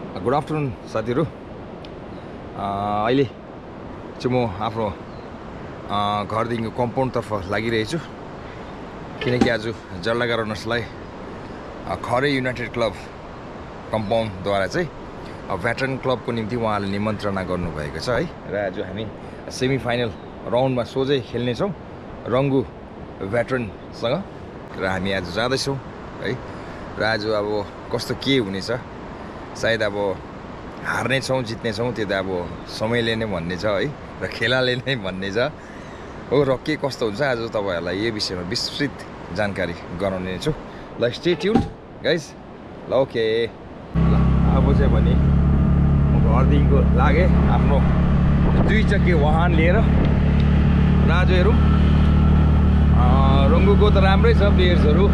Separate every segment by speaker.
Speaker 1: Good afternoon साथीहरु। अहिले चाहिँ म आफ्नो घरदेखिको कम्पाउन्डतर्फ लागिरहेछु किनकि आज जल्लागा रनर्सलाई खरे युनाइटेड क्लब कम्पाउन्डद्वारा चाहिँ भेटरन क्लबको निम्ति उहाँले निमन्त्रणा गर्नुभएको छ है। र आज हामी सेमी फाइनल राउन्डमा सोझै खेल्नेछौँ रङ्गु भेटरनसँग र हामी आज जाँदैछौँ है। र आज अब कस्तो के हुनेछ, सायद अब हार्ने छौँ जित्ने छौँ त्यो त अब समयले नै भन्ने छ है र खेलाले नै भन्ने छ हो। र के कस्तो हुन्छ आज तपाईहरुलाई यो विषयमा विस्तृत जानकारी गराउने छु। ल स्टे ट्युन्ड गाइज। ल ओके। ल अब चाहिँ भने म घरदेखिको लागे आफ्नो 2 चक्के वाहन लिएर र आज हेरौँ रङ्गुको त राम्रै छ प्लेयर्सहरू।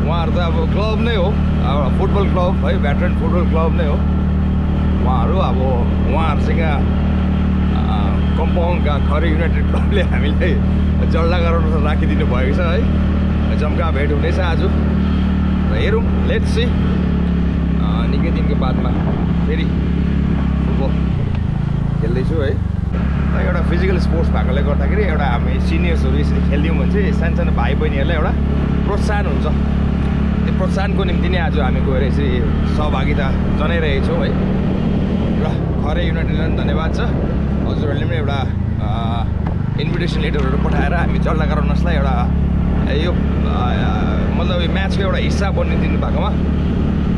Speaker 1: उहाँहरू त अब क्लब नै हो, अब फुटबल क्लब है, भेटरन फुटबल क्लब नै हो उहाँहरू। अब उहाँहरूसँग कम्पाउन्डका खरे युनाइटेड क्लबले हामीले जल्लागा रनर्स राखिदिनु भएको छ है। जम्का भेट हुनेछ आज र हेरौँ, लेट्स सी। निकै दिनको बादमा फेरि फुटबल खेल्दैछु है। एउटा फिजिकल स्पोर्ट्स भएकोले गर्दाखेरि एउटा हामी सिनियर्सहरू यसरी खेलिदियौँ भने चाहिँ सानसानो भाइ बहिनीहरूलाई एउटा प्रोत्साहन हुन्छ। त्यो प्रोत्साहनको निम्ति नै आज हामी गएर यसरी सहभागिता जनाइरहेछौँ है। र खरे युनाइटेडलाई धन्यवाद छ, हजुरहरूले पनि एउटा इन्भिटेसन लेटरहरू पठाएर हामी जल्लागा रनर्सलाई एउटा यो मतलब यो म्याचको एउटा हिस्सा बनिदिनु भएकोमा,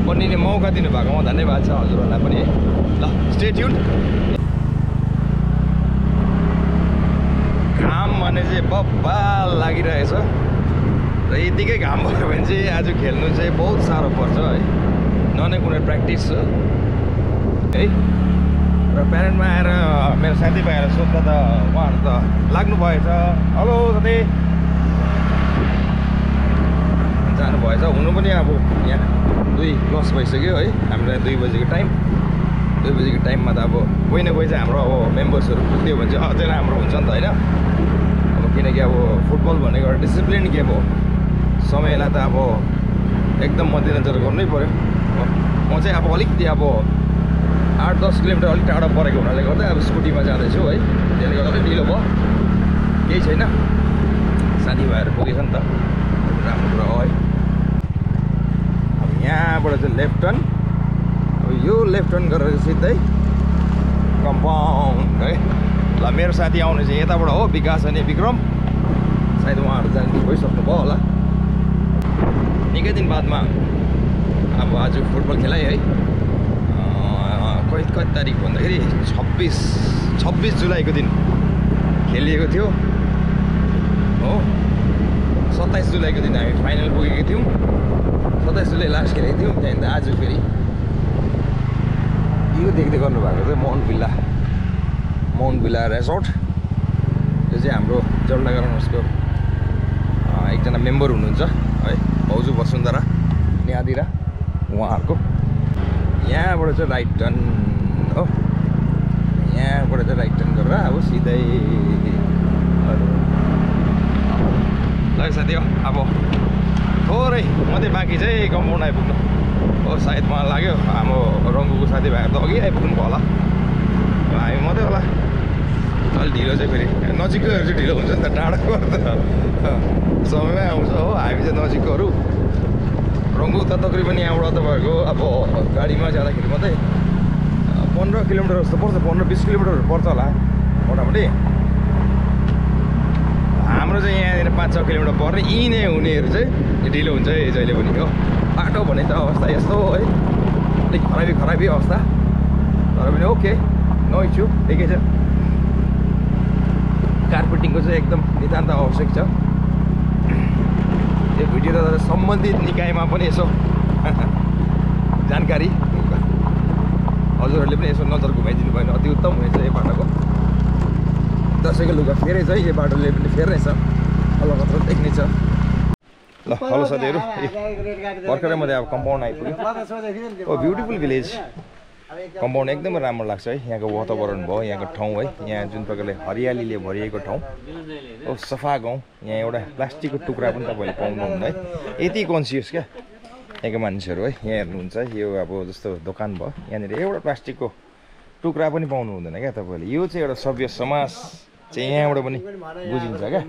Speaker 1: बनिने मौका दिनुभएकोमा धन्यवाद छ हजुरहरूलाई पनि है। ल स्टे ट्युन। घाम भने चाहिँ बब्बाल लागिरहेछ र यतिकै घाम भयो भने चाहिँ आज खेल्नु चाहिँ बहुत साह्रो पर्छ है। ननै कुनै प्र्याक्टिस छ है। र प्यारेन्टमा आएर मेरो साथीभाइ आएर सोध्दा त उहाँहरू त लाग्नु भएछ। हेलो साथी, जानुभएछ। हुनु पनि अब यहाँ 2+ भइसक्यो है। हामीलाई 2 बजेको टाइम, 2 बजेको टाइममा त अब कोही न कोही चाहिँ हाम्रो अब मेम्बर्सहरू पुग्यो भने चाहिँ अझै राम्रो हुन्छ नि त होइन। अब किनकि अब फुटबल भनेको एउटा डिसिप्लिन गेम हो, समयलाई त अब एकदम मध्यनजर गर्नै पऱ्यो। म चाहिँ अब अलिकति अब 8-10 किलोमिटर अलिक टाढो परेको हुनाले गर्दा अब स्कुटीमा जाँदैछु है। त्यसले गर्दा अलिक ढिलो भयो, केही छैन, साथीभाइहरू पुगेछ नि त, राम्रो कुरा हो है। अब यहाँबाट चाहिँ लेफ्ट टर्न, अब यो लेफ्ट टर्न गरेर सिधै कम्पाउन्ड है। ल मेरो साथी आउने चाहिँ यताबाट हो, विकास अनि विक्रम, सायद उहाँहरू जानु गइसक्नु भयो होला। निकै दिन बादमा अब आज फुटबल खेलाइ है। कति तारिक भन्दाखेरि 26 जुलाईको दिन खेलिएको थियो हो। 27 जुलाईको दिन हामी फाइनल पुगेको थियौँ, 27 जुलाई लास्ट खेलेको थियौँ। त्यहाँदेखि आज फेरि यो देख्दै गर्नुभएको चाहिँ माउन्ट भिल्ला रेसोर्ट। यो चाहिँ हाम्रो जल्लागा रनर्सको एकजना मेम्बर हुनुहुन्छ है, भाउजू वसुन्धरा न्यादिरा उहाँहरूको। यहाँबाट चाहिँ राइट टर्न हो, यहाँबाट चाहिँ राइट टर्न गरेर अब सिधै ल साथी हो। अब थोरै मात्रै बाँकी चाहिँ कम्पाउन्ड आइपुग्नु हो। सायद मलाई लाग्यो हाम्रो रङ्गुको साथीभाइहरू त अघि आइपुग्नु भयो होला, हामी मात्रै होला। अलिक ढिलो चाहिँ फेरि नजिकैहरू चाहिँ ढिलो हुन्छ नि त, टाढाको त समयमै आउँछ हो। हामी चाहिँ नजिकहरू। रङ्गु त तकरिबन यहाँबाट तपाईँहरूको अब गाडीमा जाँदाखेरि मात्रै 15 किलोमिटर जस्तो पर्छ, 15-20 किलोमिटरहरू पर्छ होला मोटामोटी। हाम्रो चाहिँ यहाँनिर 5-6 किलोमिटर पर्ने, यहीँ नै हुनेहरू चाहिँ ढिलो हुन्छ है जहिले पनि हो। बाटो भने त अवस्था यस्तो है, अलिक खराबी अवस्था, तर पनि ओके, नो इस्यु, ठिकै छ। कार्पेटिङको चाहिँ एकदम नितान्त आवश्यक छ। यो भिडियो त सम्बन्धित निकायमा पनि यसो जानकारी हजुरहरूले पनि यसो नजर घुमाइदिनु भयो भने अति उत्तम हुनेछ। यो बाटोको दसैँको लुगा फेरै छ, यो बाटोले पनि फेर्नै छ, अलगत्र देख्ने छ। ल हेलो साथीहरू, भर्खरै मैले अब कम्पाउन्ड आइपुग्यो। ओ ब्युटिफुल भिलेज, कम्पाउन्ड एकदमै राम्रो लाग्छ है। यहाँको वातावरण भयो, यहाँको ठाउँ है, यहाँ जुन प्रकारले हरियालीले भरिएको ठाउँ हो, सफा गाउँ। यहाँ एउटा प्लास्टिकको टुक्रा पनि तपाईँहरूले पाउनुहुन्न है, यति कन्सियस क्या। यहाँको मान्छेहरू है यहाँ हेर्नुहुन्छ यो अब जस्तो दोकान भयो यहाँनिर एउटा प्लास्टिकको टुक्रा पनि पाउनु हुँदैन क्या तपाईँले यो चाहिँ एउटा सभ्य समाज चाहिँ यहाँबाट पनि बुझिन्छ क्या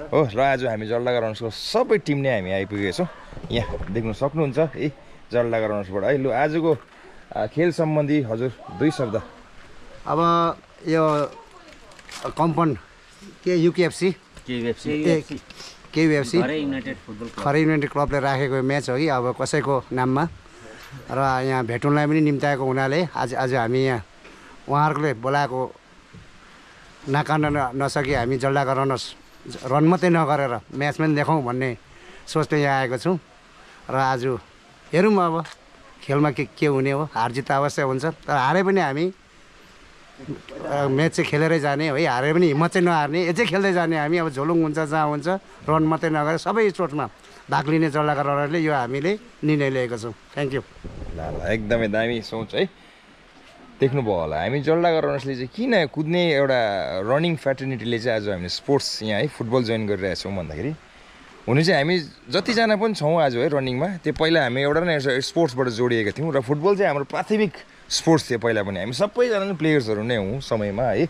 Speaker 1: हो र आज हामी जलढका रन्सको सबै टिम नै हामी आइपुगेको छौँ यहाँ देख्नु सक्नुहुन्छ है जलढका रन्सबाट है लु आजको खेल सम्बन्धी हजुर 2 शब्द
Speaker 2: अब यो कम्पन के युकेएफसी केयुएफसी खरे युनाइटेड क्लबले राखेको म्याच हो कि अब कसैको नाममा र यहाँ भेटुनलाई पनि निम्ताएको हुनाले आज हामी यहाँ उहाँहरूले बोलाएको नाकार्न नसकी हामी जलढका रनर्स रन मात्रै नगरेर म्याच पनि देखाउँ भन्ने सोच्दै यहाँ आएको छौँ र आज हेरौँ अब खेलमा के हुने हो हार जित अवश्य हुन्छ तर हारे पनि हामी म्याच चाहिँ खेलेरै जाने है हारे पनि हिम्मत चाहिँ नहार्ने यझै खेल्दै जाने हामी अब झोलुङ हुन्छ जहाँ हुन्छ रन मात्रै नगरेर सबै स्पोर्ट्समा भाग लिने जलढका रनरले यो हामीले निर्णय लिएको छौँ थ्याङ्क यू
Speaker 1: ल एकदमै दामी सोच है देख्नुभयो होला हामी जलढका रनर्सले चाहिँ किन कुद्ने एउटा रनिङ फ्याटर्निटीले चाहिँ आज हामीले स्पोर्ट्स यहाँ है फुटबल जोइन गरिरहेको छौँ भन्दाखेरि हुनु चाहिँ हामी जतिजना पनि छौँ आज है रनिङमा त्यो पहिला हामी एउटा नै स्पोर्ट्सबाट जोडिएका थियौँ र फुटबल चाहिँ हाम्रो प्राथमिक स्पोर्ट्स थियो पहिला पनि हामी सबैजना नै प्लेयर्सहरू नै हौँ समयमा है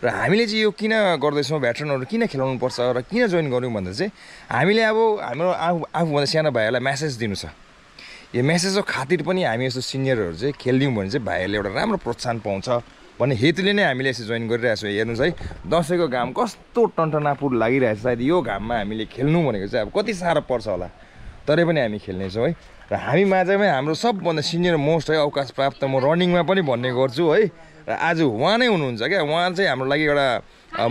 Speaker 1: र हामीले चाहिँ यो किन गर्दैछौँ भेटरनहरू किन खेलाउनु पर्छ र किन जोइन गऱ्यौँ भन्दा चाहिँ हामीले अब हाम्रो आफूभन्दा सानो भाइहरूलाई म्यासेज दिनु छ यो मेसेजको खातिर पनि हामी यस्तो सिनियरहरू चाहिँ खेलिदिउँ भने चाहिँ भाइहरूले एउटा राम्रो प्रोत्साहन पाउँछ भन्ने हेतुले नै हामीले यसो जोइन गरिरहेको छौँ हेर्नुहोस् है दसैँको घाम कस्तो टन्टनापुर लागिरहेछ सायद यो घाममा हामीले खेल्नु भनेको चाहिँ अब कति साह्रो पर्छ होला तरै पनि हामी खेल्नेछौँ है र हामी माझमै हाम्रो सबभन्दा सिनियर मोस्ट है अवकाश प्राप्त म रनिङमा पनि भन्ने गर्छु है र आज उहाँ नै हुनुहुन्छ क्या उहाँ चाहिँ हाम्रो लागि एउटा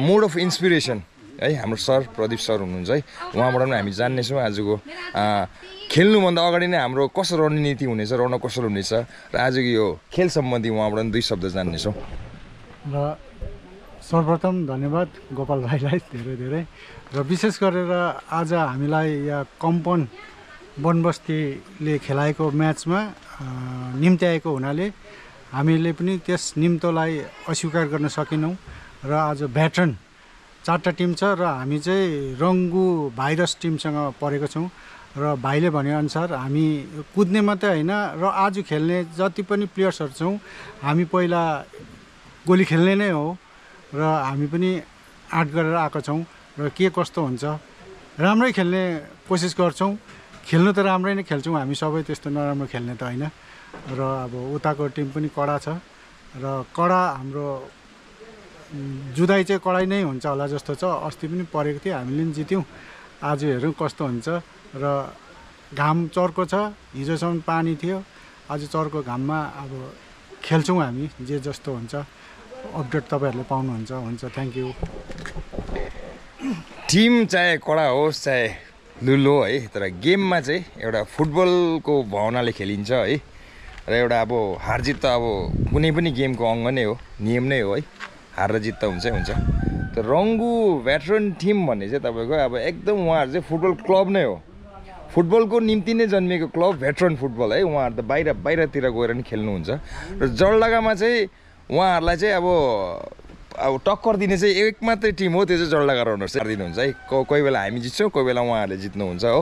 Speaker 1: मोड अफ इन्सपिरेसन है हाम्रो सर प्रदीप सर हुनुहुन्छ है उहाँबाट पनि हामी जान्नेछौँ आजको खेल्नुभन्दा अगाडि नै हाम्रो कसो रणनीति हुनेछ रौनक कसो हुनेछ र आजको यो खेल सम्बन्धी उहाँबाट पनि 2 शब्द जान्नेछौँ
Speaker 3: र सर्वप्रथम धन्यवाद गोपाल भाइलाई धेरै धेरै र विशेष गरेर आज हामीलाई यहाँ कम्पन बनबस्तीले खेलाएको म्याचमा निम्त्याएको हुनाले हामीले पनि त्यस निम्तोलाई अस्वीकार गर्न सकेनौँ र आज भेटरन 4टा टिम छ र हामी चाहिँ रङ्गु भाइरस टिमसँग परेको छौँ र भाइले भनेअनुसार हामी कुद्ने मात्रै होइन र आज खेल्ने जति पनि प्लेयर्सहरू छौँ हामी पहिला गोली खेल्ने नै हो र हामी पनि आँट गरेर आएको छौँ र के कस्तो हुन्छ राम्रै खेल्ने कोसिस गर्छौँ खेल्नु त राम्रै नै खेल्छौँ हामी सबै त्यस्तो नराम्रो खेल्ने त होइन र अब उताको टिम पनि कडा छ र कडा हाम्रो जुधाइ चाहिँ कडाइ नै हुन्छ होला जस्तो छ अस्ति पनि परेको थियो हामीले पनि जित्यौँ आज हेरौँ कस्तो हुन्छ र घाम चर्को छ हिजोसम्म पानी थियो आज चर्को घाममा अब खेल्छौँ हामी जे जस्तो हुन्छ अपडेट तपाईँहरूले पाउनुहुन्छ हुन्छ थ्याङ्क यू
Speaker 1: टिम चाहे कडा होस् चाहे लुलो है तर गेममा चाहिँ एउटा फुटबलको भावनाले खेलिन्छ है र एउटा अब हार जित त अब कुनै पनि गेमको अङ्ग नै हो नियम नै हो है हार र जित त हुन्छै हुन्छ त रङ्गु भेटरन टिम भन्ने चाहिँ तपाईँको अब एकदम उहाँहरू चाहिँ फुटबल क्लब नै हो फुटबलको निम्ति नै जन्मिएको क्लब भेटरन फुटबल है उहाँहरू त बाहिरतिर गएर नि खेल्नुहुन्छ र जलढकामा चाहिँ उहाँहरूलाई चाहिँ अब टक्कर दिने चाहिँ एक मात्रै टिम हो त्यो चाहिँ जलढका रनर्स दिनुहुन्छ है कोही बेला हामी जित्छौँ कोही बेला उहाँहरूले जित्नुहुन्छ हो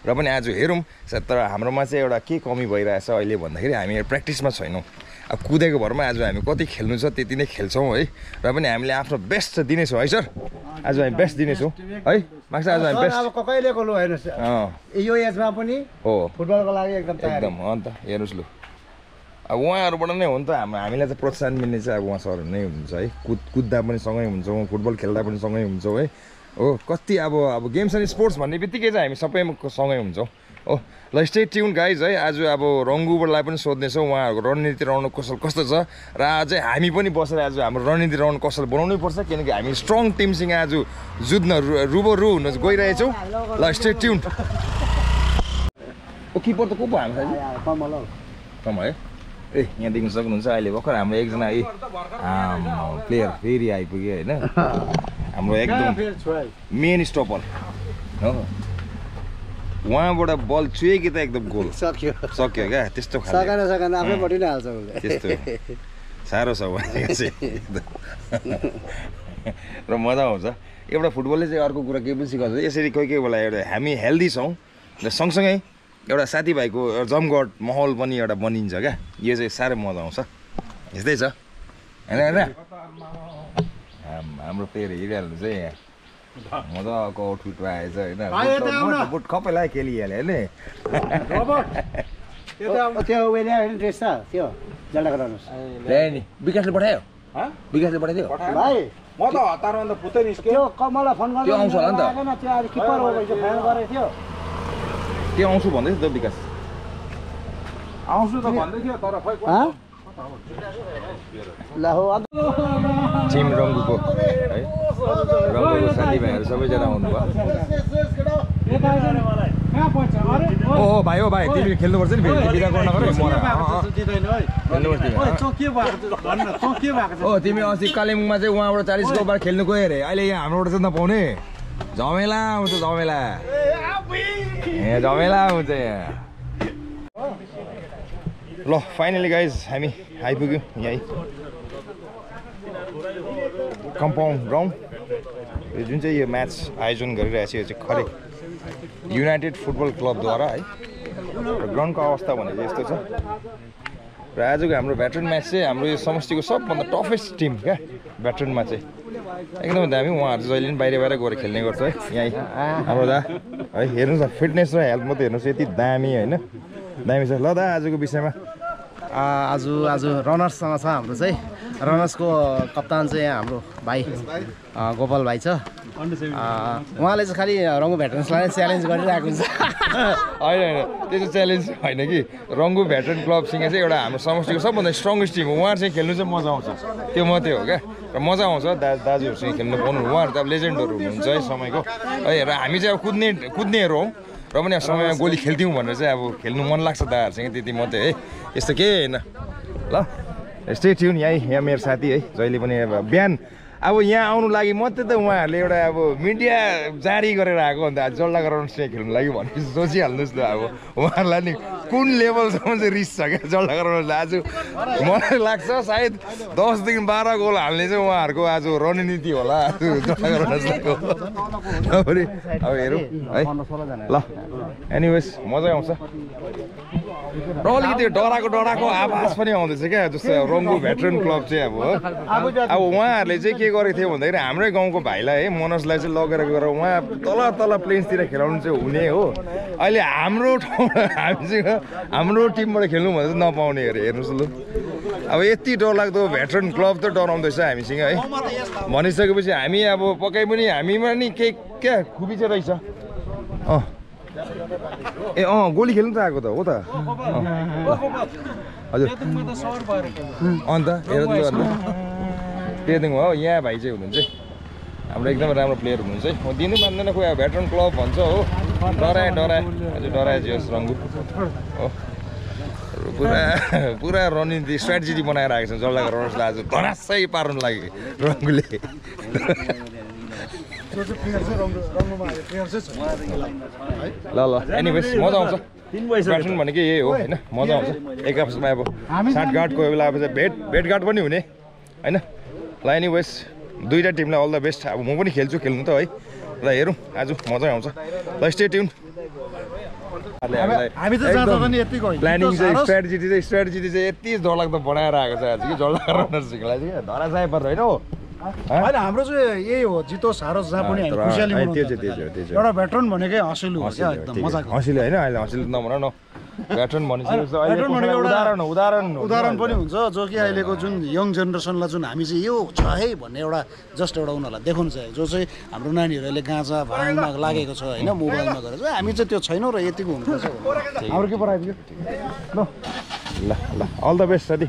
Speaker 1: र पनि आज हेरौँ तर हाम्रोमा चाहिँ एउटा के कमी भइरहेछ अहिले भन्दाखेरि हामी प्र्याक्टिसमा छैनौँ अब कुदेको भरमा आज हामी कति खेल्नु छ त्यति नै खेल्छौँ है र पनि हामीले आफ्नो बेस्ट दिनेछौँ है सर आज हामी बेस्ट दिनेछौँ है माग्छ आज हामी बेस्ट
Speaker 2: अब कहिले गोल हेर्नुहोस् यो एजमा पनि
Speaker 1: हो
Speaker 2: फुटबलको लागि
Speaker 1: एकदम अन्त हेर्नुहोस् लु अब उहाँहरूबाट नै हो नि त हामीलाई चाहिँ प्रोत्साहन मिल्ने चाहिँ अब उहाँ सरहरू नै हुन्छ है कुद्दा पनि सँगै हुन्छौँ फुटबल खेल्दा पनि सँगै हुन्छौँ है हो कति अब गेम्स एन्ड स्पोर्ट्स भन्ने बित्तिकै चाहिँ हामी सबै सँगै हुन्छौँ हो ल स्टे ट्युन गाइज है आज अब रङ्गुलाई पनि सोध्नेछौँ उहाँहरूको रणनीति रौनक कौशल कस्तो छ र आज हामी पनि बसेर आज हाम्रो रणनीति रौनक कौशल बनाउनै पर्छ किनकि हामी स्ट्रङ टिमसँग आज जुझ्न रुबरु हुन गइरहेछौँ ल स्टे ट्युन किपर त को पो हाम्रो कम है ए यहाँ देख्न सक्नुहुन्छ अहिले भर्खर हाम्रो एकजना प्लेयर फेरि आइपुग्यो होइन हाम्रो एकदम मेन स्टपर हो उहाँबाट बल चुए कि त एकदम गोल सक्यो क्या त्यस्तो त्यस्तो साह्रो छ र मजा आउँछ एउटा फुटबलले चाहिँ अर्को कुरा के पनि सिकाउँछ यसरी कोही कोही बेला एउटा हामी हेल्दी छौँ र सँगसँगै एउटा साथीभाइको जमघट माहौल पनि एउटा बनिन्छ क्या यो चाहिँ साह्रै मजा आउँछ यस्तै छ होइन होइन हाम्रो प्लेयर हिँडिहाल्नु चाहिँ यहाँ मजाको आउटफिटमा आएछ होइन बुट खपैलाई खेलिहाल्यो होइन
Speaker 2: त्यो उयो ड्रेस छ त्यो जल्दा गराउनुहोस्
Speaker 1: ल्यायो नि विकासले पठायो विकासले पठाइदियो
Speaker 2: भाइ
Speaker 4: म त हतारमा त फुत्तै निस्क्यो
Speaker 2: त्यो मलाई फोन गर्नु
Speaker 1: त्यो आउँछ होला नि त
Speaker 2: त्यो अहिले किपर हो भने फोन गरेको थियो
Speaker 1: त्यो आउँछु भन्दै थियो त विकास
Speaker 4: आउँछु त भन्दै थियो तर खै
Speaker 2: ल हो
Speaker 1: टिम रङ्गुको है रङ्गुको साथीभाइहरू सबैजना आउनुभयो ओ भाइ हो भाइ तिमी खेल्नुपर्छ नि फेरि बिदा गर्न गरे ओ तिमी अस्ति कालिम्पोङमा चाहिँ उहाँबाट 40 गोलबाट खेल्नु गयो अरे अहिले यहाँ हाम्रोबाट चाहिँ नपाउने झमेला आउँछ झमेला ए झमेला आउँछ यहाँ ल फाइनली गाइज हामी आइपुग्यौँ यहीँ कम्पाउन्ड ग्राउन्ड यो जुन चाहिँ यो म्याच आयोजन गरिरहेको छ यो चाहिँ खरे युनाइटेड फुटबल क्लबद्वारा है र ग्राउन्डको अवस्था भनेको यस्तो छ र आजको हाम्रो भेटरन म्याच चाहिँ हाम्रो यो समष्टिको सबभन्दा टफेस्ट टिम क्या भेटरनमा चाहिँ एकदमै दामी उहाँहरू चाहिँ जहिले पनि बाहिर गएर खेल्ने गर्छ है यहीँ हाम्रो दा है हेर्नुहोस् न फिटनेस र हेल्थ मात्रै हेर्नुहोस् यति दामी होइन दामी छ ल दा आजको विषयमा
Speaker 5: आज रनर्ससँग छ हाम्रो चाहिँ रनर्सको कप्तान चाहिँ यहाँ हाम्रो भाइ गोपाल भाइ छ उहाँले चाहिँ खालि रङ्गु भेटरन्सलाई च्यालेन्ज गरिरहेको हुन्छ
Speaker 1: होइन होइन त्यो चाहिँ च्यालेन्ज होइन कि रङ्गु भेटरन क्लबसँग चाहिँ एउटा हाम्रो समष्टिको सबभन्दा स्ट्रङ्गेस्ट टिम हो उहाँहरू चाहिँ खेल्नु चाहिँ मजा आउँछ त्यो मात्रै हो क्या र मजा आउँछ दाजुहरूसँग खेल्नु पाउनु उहाँहरू त अब लेजेन्डहरू हुनुहुन्छ है समयको है र हामी चाहिँ अब कुद्नेहरू हौँ र पनि अब समयमा गोली खेल्थ्यौँ भनेर चाहिँ अब खेल्नु मन लाग्छ दाहरूसँग त्यति मात्रै है यस्तो केही होइन ल स्टे ट्युन यहाँ मेरो साथी है जहिले पनि अब बिहान अब यहाँ आउनु लागि मात्रै त उहाँहरूले एउटा अब मिडिया जारी गरेर आएको अन्त आज जल्ला गराउनु खेल्नु लागि भनेपछि सोचिहाल्नुहोस् न अब उहाँहरूलाई नि कुन लेभलसम्म चाहिँ रिस छ क्या जल्ला गराउनु आज मलाई लाग्छ सायद 10 देखि 12 गोल हाल्ने चाहिँ उहाँहरूको आज रणनीति होला आज जल्ला गराउनु अब हेरौँ है ल एनिवेज मजा आउँछ र अलिकति डराको आवाज पनि आउँदैछ क्या जस्तो रङ्गु भेटरन क्लब चाहिँ अब उहाँहरूले चाहिँ के गरेको थियो भन्दाखेरि हाम्रै गाउँको भाइलाई है मनोजलाई चाहिँ लगेर गएर उहाँ तल प्लेन्सतिर खेलाउनु चाहिँ हुने हो अहिले हाम्रो ठाउँमा हाम्रो टिमबाट खेल्नु भने चाहिँ नपाउने अरे हेर्नुहोस् ल अब यति डरलाग्दो भेटरन क्लब त डराउँदैछ हामीसँग है भनिसकेपछि हामी अब पक्कै पनि हामीमा नि के क्या खुबी चाहिँ रहेछ ए गोली खेल्नु त आएको त हो त हजुर अन्त हेर त्यही हो यहाँ भाइ चाहिँ हुनुहुन्छ हाम्रो एकदमै राम्रो प्लेयर हुनुहुन्छ है म दिनु मान्दैन खोइ अब भेटरन क्लब भन्छ हो डराए हजुर डराए जियोस् रङ्गु हो पुरा रणनीति स्ट्राटेजी बनाएर आएको छ जल्ला रनर्सलाई आज धरासै पार्नु लागि रङ्गुले ल एनिवेज मजा आउँछ भेटरन भनेकै यही हो होइन मजा आउँछ एक आपसमा अब साँठगाँठ कोही बेला अब भेटघाट पनि हुने होइन ल एनिवेज दुईवटा टिमलाई अल द बेस्ट अब म पनि खेल्छु खेल्नु त है ल हेरौँ आज मजा आउँछ ल स्टे ट्युन प्लानिङ चाहिँ स्ट्राटेजी चाहिँ यति डरलाग्दो बनाएर आएको छ आज कि जल्दा रनर्सलाई चाहिँ धरासाय पर्छ होइन हो
Speaker 3: होइन हाम्रो चाहिँ यही हो जितोस् हारोस् जहाँ पनि खुसियाली एउटा भेटरन भनेकै हँसिलो हो क्या एकदम मजाको
Speaker 1: हँसिलो होइन अहिले हँसिलो भन न भेटरन
Speaker 3: उदाहरण पनि हुन्छ जो कि अहिलेको जुन यङ जेनेरेसनलाई जुन हामी चाहिँ यो छ है भन्ने एउटा जस्ट एउटा उनीहरूलाई देखाउनु चाहियो जो चाहिँ हाम्रो नानीहरूले गाँजा भाङमा लागेको छ होइन मोबाइलमा गरेर हामी चाहिँ त्यो छैनौँ र यतिको हुनुपर्छ हाम्रो के पराइदियो
Speaker 1: ल अल द बेस्ट साथी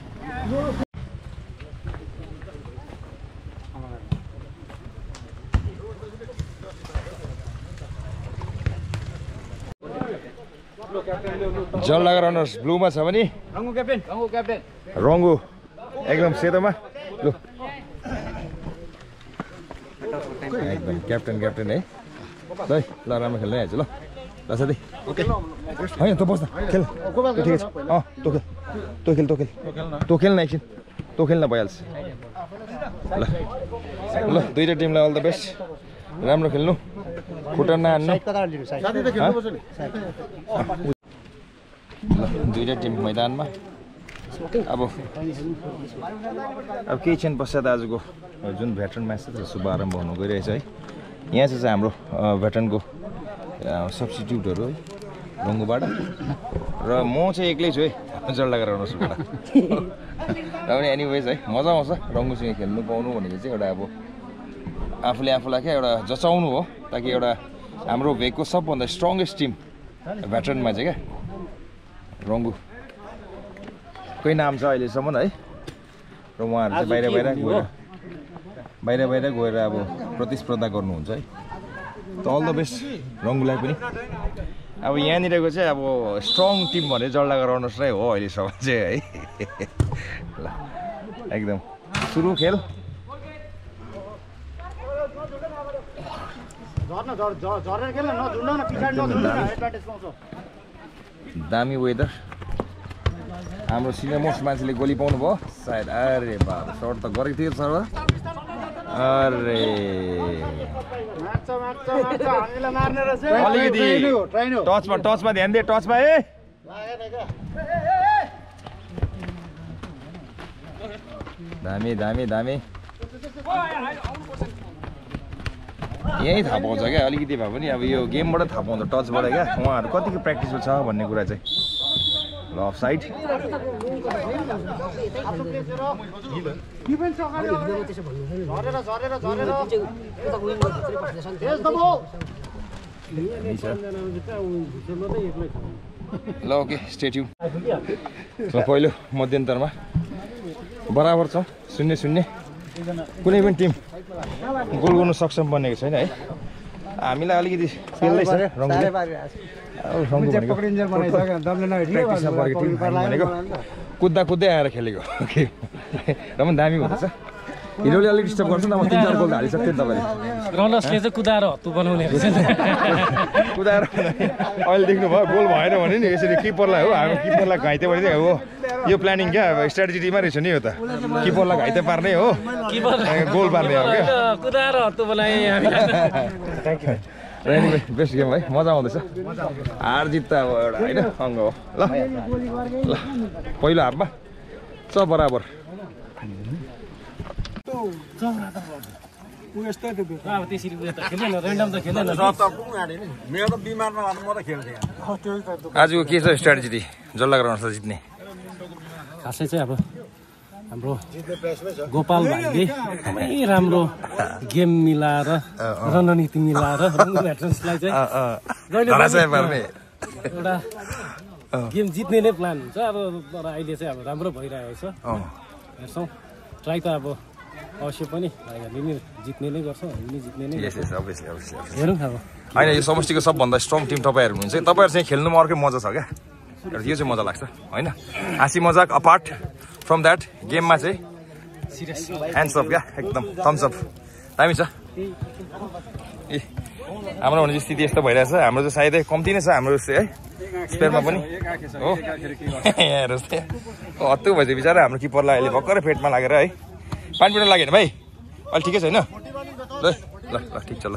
Speaker 1: जल्ला रनर्स ब्लूमा छ भने रङ्गु एकदम सेतोमा लु एकदम क्याप्टेन है ल राम्रो खेल्दै आइज ल साथी होइन तँ बस्न खेल ठिकै छ तँ खेल्न एकछिन तँ खेल्न भइहाल्छ ल दुईवटा टिमलाई अल द बेस्ट राम्रो खेल्नु खुट्टा नहान्नु दुईटा टिम मैदानमा अब केही क्षण पश्चात आजको जुन भेटरन म्याच छ शुभारम्भ हुनु गइरहेछ है यहाँ चाहिँ हाम्रो भेटरनको सब्स्टिट्युटहरू है रङ्गुबाट र म चाहिँ एक्लै छु है जल्लागर रनर्सबाट र पनि एनिवेज है मजा आउँछ रङ्गुसँग खेल्नु पाउनु भनेको चाहिँ एउटा अब आफूले आफूलाई क्या एउटा जचाउनु हो ताकि एउटा हाम्रो भेगको सबभन्दा स्ट्रङ्गेस्ट टिम भेटरनमा चाहिँ क्या रङ्गु कोही नाम छ अहिलेसम्म है र उहाँहरू चाहिँ बाहिर गएर अब प्रतिस्पर्धा गर्नुहुन्छ है त अल द बेस्ट रङ्गुलाई पनि अब यहाँनिरको चाहिँ अब स्ट्रङ टिम भने जल्लागर रनर्स नै हो अहिलेसम्म चाहिँ है ल एकदम सुरु खेल दामी वेदर हाम्रो सिनियर मोस्ट मान्छेले गोली पाउनु भयो सायद अरे बाबा सर्ट त गरेको थियो सर अरे अलिकति टचमा ध्यान दे टचमा ए दामी दामी दामी यहीँ थाहा पाउँछ क्या अलिकति भए पनि अब यो गेमबाट थाहा पाउँछ टचबाट क्या उहाँहरू कतिको प्र्याक्टिस छ भन्ने कुरा चाहिँ ल अफ साइड ल ओके स्टे ट्युन ल पहिलो मध्यन्तरमा बराबर छ 0-0 कुनै पनि टिम गोल गर्नु सक्षम बनेको छैन है हामीलाई अलिकति खेल्दैछ कुद्दा कुद्दै आएर खेलेको र पनि दामी हुँदैछ हिरोले अलिक डिस्टर्ब गर्छ नि त म 3-4 गोल हालिसक्थेँ नि तपाईँले
Speaker 6: रनर्सले चाहिँ कुदाएर हत्तु बनाउने
Speaker 1: कुदाएर अहिले देख्नुभयो गोल भएन भने नि यसरी किपरलाई हो हाम्रो किपरलाई घाइते भने चाहिँ हो यो प्लानिङ क्या स्ट्राटेजीमा रहेछ नि यो त किपरलाई घाइते पार्ने हो गोल पार्ने हो क्या
Speaker 6: कुदाएर हत्तु बनाए
Speaker 1: र एनिवे बेस्ट गेम है मजा आउँदैछ हार जित त अब एउटा होइन अङ्ग हो ल ल पहिलो हाफमा छ बराबर आजको के छ स्ट्राटेजी जल्लागर रनर्स जित्ने
Speaker 6: खासै चाहिँ अब हाम्रो गोपाल भाइले एकदमै राम्रो गेम मिलाएर रणनीति मिलाएर रङ्गु भेटरन्सलाई चाहिँ एउटा गेम जित्ने नै प्लान हुन्छ अब तर अहिले चाहिँ अब राम्रो भइरहेको छ हेर्छौँ ट्राई त अब अवश्य पनि हामीले नि जित्ने नै गर्छौँ हामी नि जित्ने नै हेरौँ अब
Speaker 1: होइन यो समष्टिको सबभन्दा स्ट्रङ टिम तपाईँहरू हुनुहुन्छ तपाईँहरू चाहिँ खेल्नुमा अर्कै मजा छ क्या यो चाहिँ मजा लाग्छ होइन हाँसी मजाक अपार्ट फ्रम द्याट गेममा चाहिँ ह्यान्ड्स अप क्या एकदम थम्स अप दामी छ ए हाम्रो भने स्थिति यस्तो भइरहेछ हाम्रो चाहिँ सायदै कम्ती नै छ हाम्रो है स्पेयरमा पनि हो हेर्नुहोस् हत्तु भएछ बिचरा हाम्रो किपरलाई अहिले भर्खरै पेटमा लागेर है पानी पिउन लागेन भाइ अहिले ठिकै छैन ल ल ल ठिक छ ल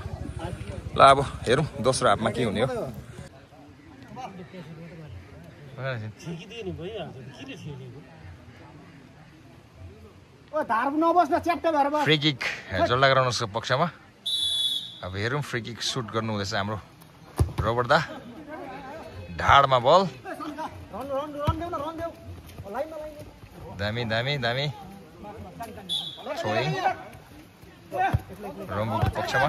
Speaker 1: ल अब हेरौँ दोस्रो हाफमा के हुने हो फ्री किक जल्लागर रनर्सको पक्षमा अब हेरौँ फ्री किक सुट गर्नु हुँदैछ हाम्रो रोबर्ट दा ढाडमा बल दामी दामी दामी छोडिङ रङ्गुको पक्षमा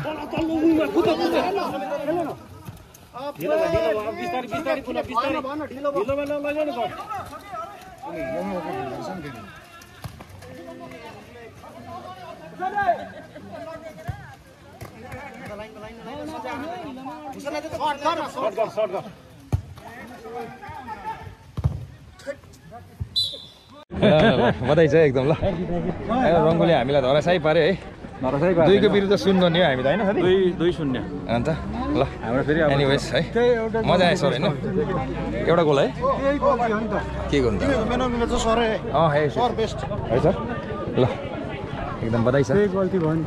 Speaker 1: बधाई छ एकदम ल रङ्गुले हामीलाई धराशायी पार्यो है 2 को विरुद्ध 0 गर्ने हो हामी त होइन
Speaker 4: 2-0
Speaker 1: अन्त ल हाम्रो फेरि एनिवेज है मजा आयो सर होइन एउटा गोल है के गर्नु त है सर ल एकदम बधाई छ
Speaker 3: गल्ती भयो नि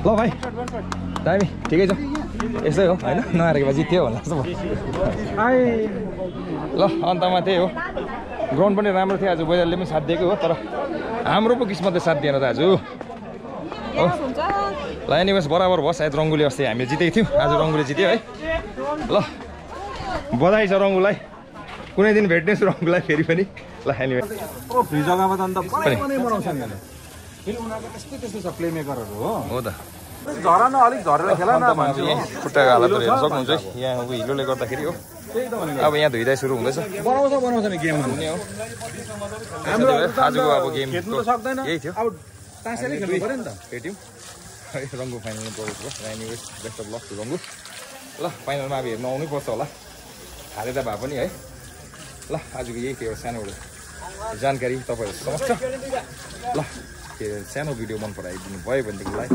Speaker 1: ल भाइ दामी ठिकै छ यसै हो होइन नहारेको भए जित्थ्यो होला जस्तो भयो ल अन्तमा त्यही हो ग्राउन्ड पनि राम्रो थियो आज बजारले पनि साथ दिएको हो तर हाम्रो पो किस्मतले साथ दिएन दाजु हो ल एनिवेज बराबर भयो सायद रङ्गुले अस्ति हामीले जितेको थियौँ आज रङ्गुले जित्यो है ल बधाई छ रङ्गुलाई कुनै दिन भेट्नेछु रङ्गुलाई फेरि पनि ल एनिवेज
Speaker 4: फ्री जग्गामा त अन्त बनाउँछ नि फेरि उनीहरूको त्यस्तै छ प्ले मेकरहरू हो
Speaker 1: त
Speaker 4: झरा न अलिक झरेर खेला न भन्छु
Speaker 1: खुट्टाको हालतहरू हेर्न सक्नुहुन्छ है यहाँ हिलोले गर्दाखेरि हो अब यहाँ धुइधाइ सुरु हुँदैछ
Speaker 4: बनाउँछ नि गेम
Speaker 1: हुने हो
Speaker 4: हाम्रो
Speaker 1: आजको अब गेम
Speaker 4: खेल्नु सक्दैन
Speaker 1: यही थियो
Speaker 4: अब तासेले खेल्नु पर्यो नि त
Speaker 1: भेट्यौँ रङ्गु फाइनलमा प्रवेश भयो anyways best of luck to Rangu ल फाइनलमा अब हेर्नु आउनै पर्छ होला हारे त भए पनि है ल आजको यही थियो एउटा सानो जानकारी तपाईँहरू समक्ष ल के सानो भिडियो मन पराइदिनु भयो भनेदेखिलाई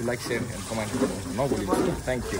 Speaker 1: लाइक सेयर एन्ड कमेन्ट गर्नु नभुलिनु थ्याङ्क यू